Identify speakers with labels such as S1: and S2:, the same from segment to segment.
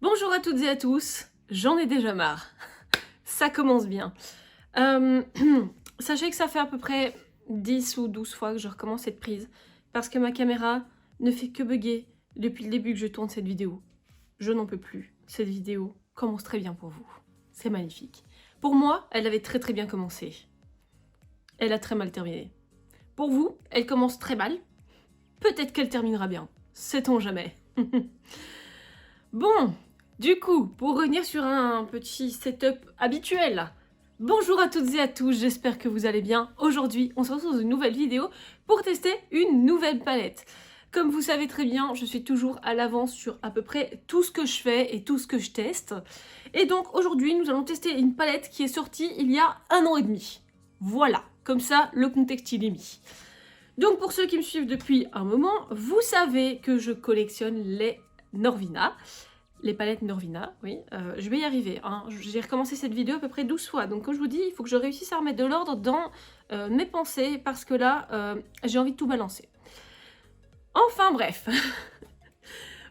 S1: Bonjour à toutes et à tous, j'en ai déjà marre. Ça commence bien. Sachez que ça fait à peu près 10 ou 12 fois que je recommence cette prise parce que ma caméra ne fait que bugger depuis le début que je tourne cette vidéo. Je n'en peux plus. Cette vidéo commence très bien pour vous. C'est magnifique. Pour moi, elle avait très bien commencé. Elle a très mal terminé. Pour vous, elle commence très mal. Peut-être qu'elle terminera bien. Sait-on jamais. Bon, du coup, pour revenir sur un petit setup habituel, bonjour à toutes et à tous, j'espère que vous allez bien. Aujourd'hui, on se retrouve dans une nouvelle vidéo pour tester une nouvelle palette. Comme vous savez très bien, je suis toujours à l'avance sur à peu près tout ce que je fais et tout ce que je teste. Et donc aujourd'hui, nous allons tester une palette qui est sortie il y a 1 an et demi. Voilà, comme ça, le contexte il est mis. Donc pour ceux qui me suivent depuis un moment, vous savez que je collectionne les Norvina. Les palettes Norvina, oui. Je vais y arriver. Hein. J'ai recommencé cette vidéo à peu près 12 fois. Donc comme je vous dis, il faut que je réussisse à remettre de l'ordre dans mes pensées parce que là, j'ai envie de tout balancer. Enfin bref.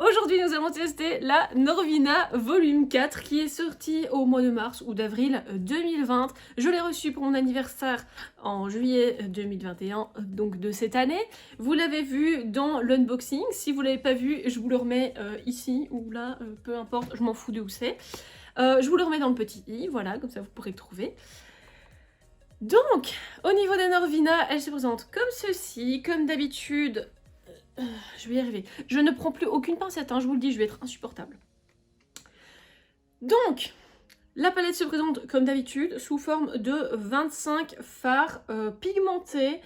S1: Aujourd'hui, nous allons tester la Norvina volume 4 qui est sortie au mois de mars ou d'avril 2020. Je l'ai reçue pour mon anniversaire en juillet 2021, donc de cette année. Vous l'avez vu dans l'unboxing. Si vous ne l'avez pas vu, je vous le remets ici ou là, peu importe, je m'en fous de où c'est. Je vous le remets dans le petit i, voilà, comme ça vous pourrez le trouver. Donc, au niveau des Norvina, elle se présente comme ceci, comme d'habitude. Je vais y arriver. Je ne prends plus aucune pincette, hein, je vous le dis, je vais être insupportable. Donc, la palette se présente comme d'habitude sous forme de 25 fards pigmentés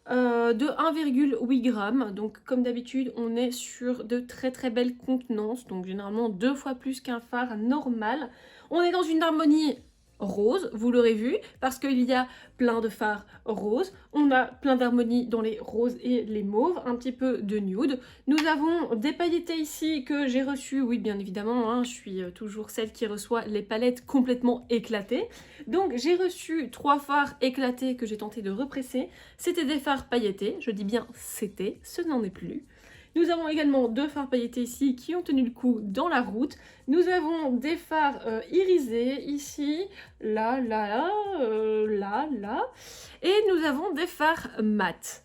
S1: de 1,8 g. Donc, comme d'habitude, on est sur de très belles contenances, donc généralement 2 fois plus qu'un fard normal. On est dans une harmonie rose, vous l'aurez vu, parce qu'il y a plein de fards roses. On a plein d'harmonie dans les roses et les mauves, un petit peu de nude. Nous avons des pailletés ici que j'ai reçues, oui bien évidemment, hein, je suis toujours celle qui reçoit les palettes complètement éclatées. Donc j'ai reçu 3 fards éclatés que j'ai tenté de represser. C'était des fards pailletés, je dis bien c'était, ce n'en est plus. Nous avons également 2 fards pailletés ici qui ont tenu le coup dans la route. Nous avons des fards irisés ici, là. Et nous avons des fards mat.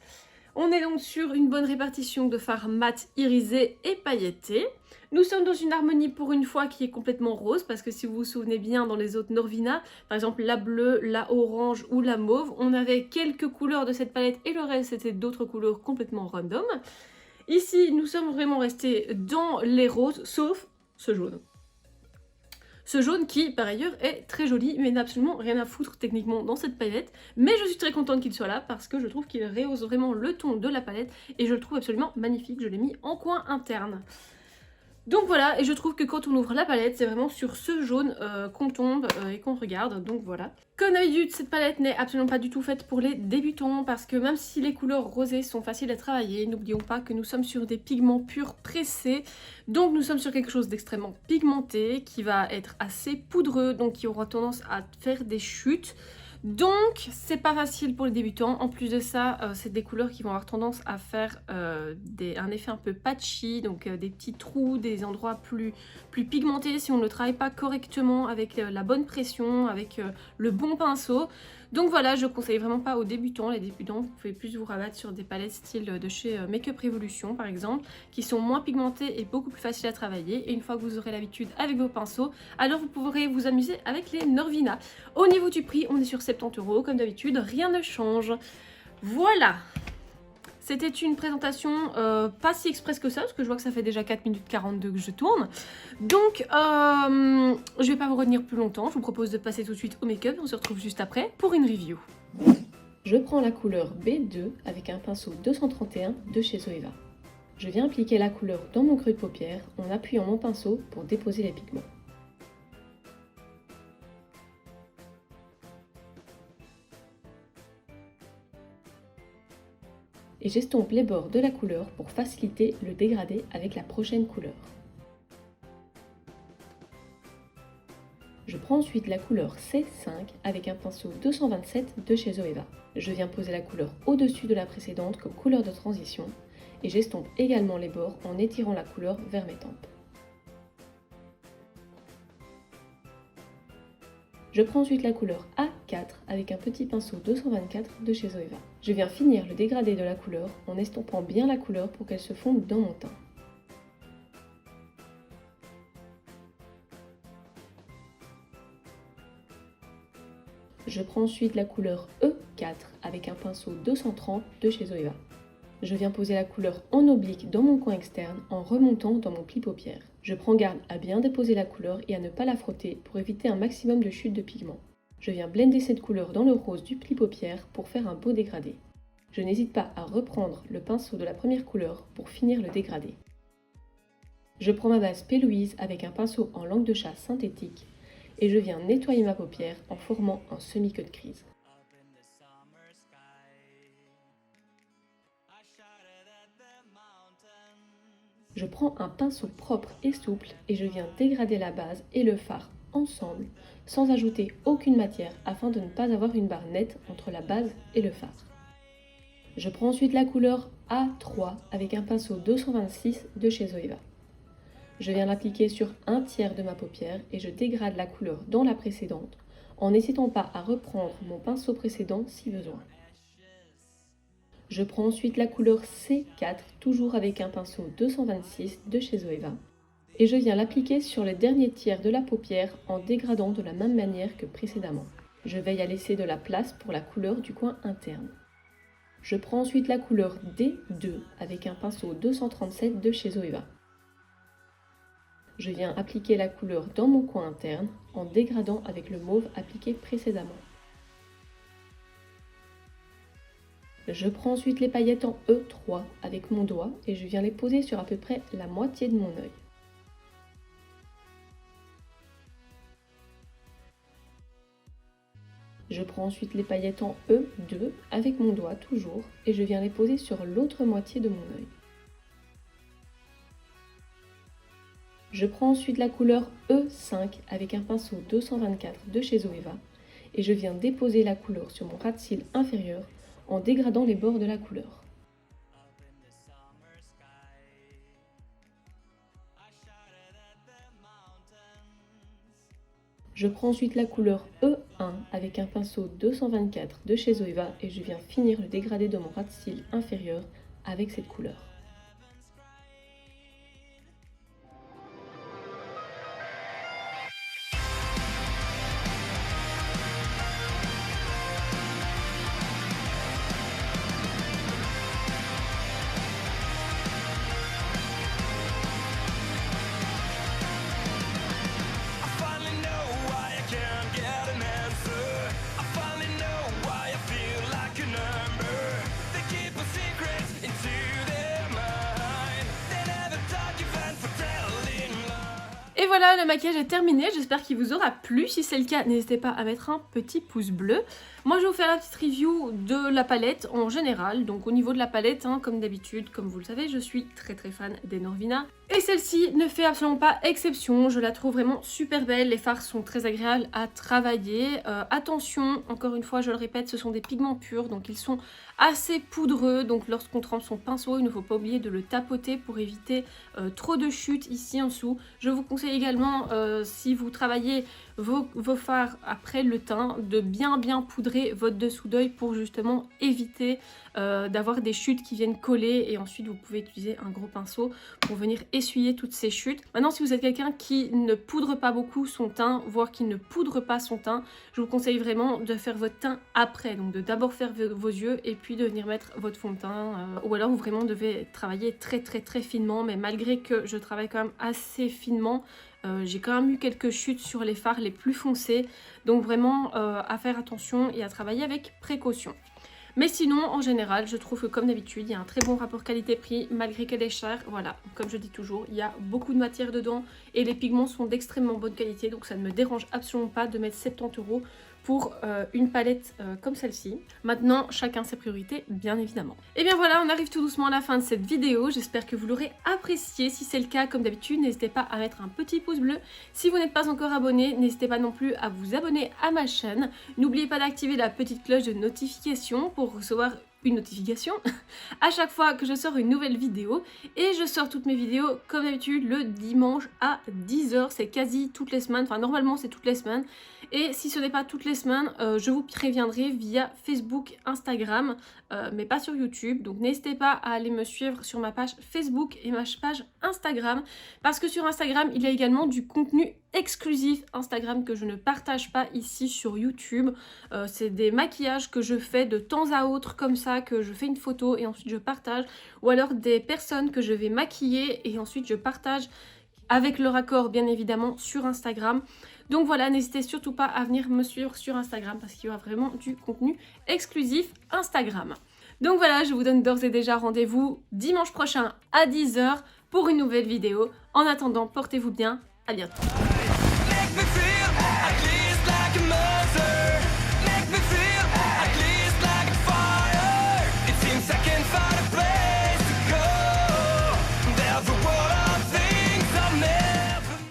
S1: On est donc sur une bonne répartition de fards mat, irisés et pailletés. Nous sommes dans une harmonie pour une fois qui est complètement rose, parce que si vous vous souvenez bien dans les autres Norvina, par exemple la bleue, la orange ou la mauve, on avait quelques couleurs de cette palette et le reste c'était d'autres couleurs complètement random. Ici, nous sommes vraiment restés dans les roses, sauf ce jaune. Ce jaune qui, par ailleurs, est très joli, mais n'a absolument rien à foutre techniquement dans cette palette. Mais je suis très contente qu'il soit là, parce que je trouve qu'il rehausse vraiment le ton de la palette, et je le trouve absolument magnifique. Je l'ai mis en coin interne. Donc voilà, et je trouve que quand on ouvre la palette, c'est vraiment sur ce jaune qu'on tombe et qu'on regarde, donc voilà. Comme d'habitude, cette palette n'est absolument pas du tout faite pour les débutants, parce que même si les couleurs rosées sont faciles à travailler, n'oublions pas que nous sommes sur des pigments purs pressés, donc nous sommes sur quelque chose d'extrêmement pigmenté, qui va être assez poudreux, donc qui aura tendance à faire des chutes. Donc c'est pas facile pour les débutants. En plus de ça, c'est des couleurs qui vont avoir tendance à faire un effet un peu patchy, donc des petits trous, des endroits plus pigmentés si on ne le travaille pas correctement avec la bonne pression, avec le bon pinceau. Donc voilà, je conseille vraiment pas aux débutants. Les débutants, vous pouvez plus vous rabattre sur des palettes style de chez Makeup Revolution par exemple, qui sont moins pigmentées et beaucoup plus faciles à travailler. Et une fois que vous aurez l'habitude avec vos pinceaux, alors vous pourrez vous amuser avec les Norvina. Au niveau du prix, on est sur 70 € comme d'habitude, rien ne change. Voilà. C'était une présentation pas si express que ça, parce que je vois que ça fait déjà 4 minutes 42 que je tourne. Donc, je vais pas vous retenir plus longtemps. Je vous propose de passer tout de suite au make-up. On se retrouve juste après pour une review. Je prends la couleur B2 avec un pinceau 231 de chez Zoeva. Je viens appliquer la couleur dans mon creux de paupière en appuyant mon pinceau pour déposer les pigments. Et j'estompe les bords de la couleur pour faciliter le dégradé avec la prochaine couleur. Je prends ensuite la couleur C5 avec un pinceau 227 de chez Zoeva. Je viens poser la couleur au-dessus de la précédente comme couleur de transition et j'estompe également les bords en étirant la couleur vers mes tempes. Je prends ensuite la couleur A4 avec un petit pinceau 224 de chez Zoeva. Je viens finir le dégradé de la couleur en estompant bien la couleur pour qu'elle se fonde dans mon teint. Je prends ensuite la couleur E4 avec un pinceau 230 de chez Zoeva. Je viens poser la couleur en oblique dans mon coin externe en remontant dans mon pli paupière. Je prends garde à bien déposer la couleur et à ne pas la frotter pour éviter un maximum de chute de pigment. Je viens blender cette couleur dans le rose du pli paupière pour faire un beau dégradé. Je n'hésite pas à reprendre le pinceau de la première couleur pour finir le dégradé. Je prends ma base P. Louise avec un pinceau en langue de chat synthétique et je viens nettoyer ma paupière en formant un semi-queue de crise. Je prends un pinceau propre et souple et je viens dégrader la base et le fard ensemble, sans ajouter aucune matière afin de ne pas avoir une barre nette entre la base et le fard. Je prends ensuite la couleur A3 avec un pinceau 226 de chez Zoeva. Je viens l'appliquer sur un tiers de ma paupière et je dégrade la couleur dans la précédente en n'hésitant pas à reprendre mon pinceau précédent si besoin. Je prends ensuite la couleur C4, toujours avec un pinceau 226 de chez Zoeva, et je viens l'appliquer sur les derniers tiers de la paupière en dégradant de la même manière que précédemment. Je veille à laisser de la place pour la couleur du coin interne. Je prends ensuite la couleur D2 avec un pinceau 237 de chez Zoeva. Je viens appliquer la couleur dans mon coin interne en dégradant avec le mauve appliqué précédemment. Je prends ensuite les paillettes en E3 avec mon doigt et je viens les poser sur à peu près la moitié de mon œil. Je prends ensuite les paillettes en E2 avec mon doigt toujours et je viens les poser sur l'autre moitié de mon œil. Je prends ensuite la couleur E5 avec un pinceau 224 de chez Zoeva et je viens déposer la couleur sur mon ras de cils inférieur en dégradant les bords de la couleur. Je prends ensuite la couleur E1 avec un pinceau 224 de chez Zoeva et je viens finir le dégradé de mon ras de cils inférieur avec cette couleur. Et voilà, le maquillage est terminé, j'espère qu'il vous aura plu. Si c'est le cas, n'hésitez pas à mettre un petit pouce bleu. Moi, je vais vous faire la petite review de la palette en général. Donc au niveau de la palette, comme d'habitude, comme vous le savez, je suis très fan des Norvina. Et celle-ci ne fait absolument pas exception, je la trouve vraiment super belle, les fards sont très agréables à travailler. Attention, encore une fois, je le répète, ce sont des pigments purs, donc ils sont assez poudreux. Donc lorsqu'on trempe son pinceau, il ne faut pas oublier de le tapoter pour éviter trop de chutes ici en dessous. Je vous conseille également, si vous travaillez vos fards après le teint, de bien poudrer votre dessous d'œil pour justement éviter d'avoir des chutes qui viennent coller, et ensuite vous pouvez utiliser un gros pinceau pour venir essuyer toutes ces chutes. Maintenant, si vous êtes quelqu'un qui ne poudre pas beaucoup son teint, voire qui ne poudre pas son teint, je vous conseille vraiment de faire votre teint après, donc de d'abord faire vos yeux et puis de venir mettre votre fond de teint, ou alors vous vraiment devez travailler très finement, mais malgré que je travaille quand même assez finement, j'ai quand même eu quelques chutes sur les fards les plus foncés, donc vraiment à faire attention et à travailler avec précaution. Mais sinon, en général, je trouve que comme d'habitude, il y a un très bon rapport qualité-prix, malgré qu'elle est chère. Voilà, comme je dis toujours, il y a beaucoup de matière dedans et les pigments sont d'extrêmement bonne qualité, donc ça ne me dérange absolument pas de mettre 70 € pour une palette comme celle-ci. Maintenant, chacun ses priorités, bien évidemment. Et bien voilà, on arrive tout doucement à la fin de cette vidéo. J'espère que vous l'aurez appréciée. Si c'est le cas, comme d'habitude, n'hésitez pas à mettre un petit pouce bleu. Si vous n'êtes pas encore abonné, n'hésitez pas non plus à vous abonner à ma chaîne. N'oubliez pas d'activer la petite cloche de notification pour recevoir une notification à chaque fois que je sors une nouvelle vidéo. Et je sors toutes mes vidéos comme d'habitude le dimanche à 10h, c'est quasi toutes les semaines, enfin normalement c'est toutes les semaines. Et si ce n'est pas toutes les semaines, je vous préviendrai via Facebook, Instagram, mais pas sur YouTube. Donc n'hésitez pas à aller me suivre sur ma page Facebook et ma page Instagram, parce que sur Instagram il y a également du contenu exclusif Instagram que je ne partage pas ici sur YouTube. C'est des maquillages que je fais de temps à autre comme ça, que je fais une photo et ensuite je partage, ou alors des personnes que je vais maquiller et ensuite je partage avec leur accord bien évidemment sur Instagram. Donc voilà, n'hésitez surtout pas à venir me suivre sur Instagram parce qu'il y aura vraiment du contenu exclusif Instagram. Donc voilà, je vous donne d'ores et déjà rendez-vous dimanche prochain à 10h pour une nouvelle vidéo. En attendant, portez-vous bien, à bientôt.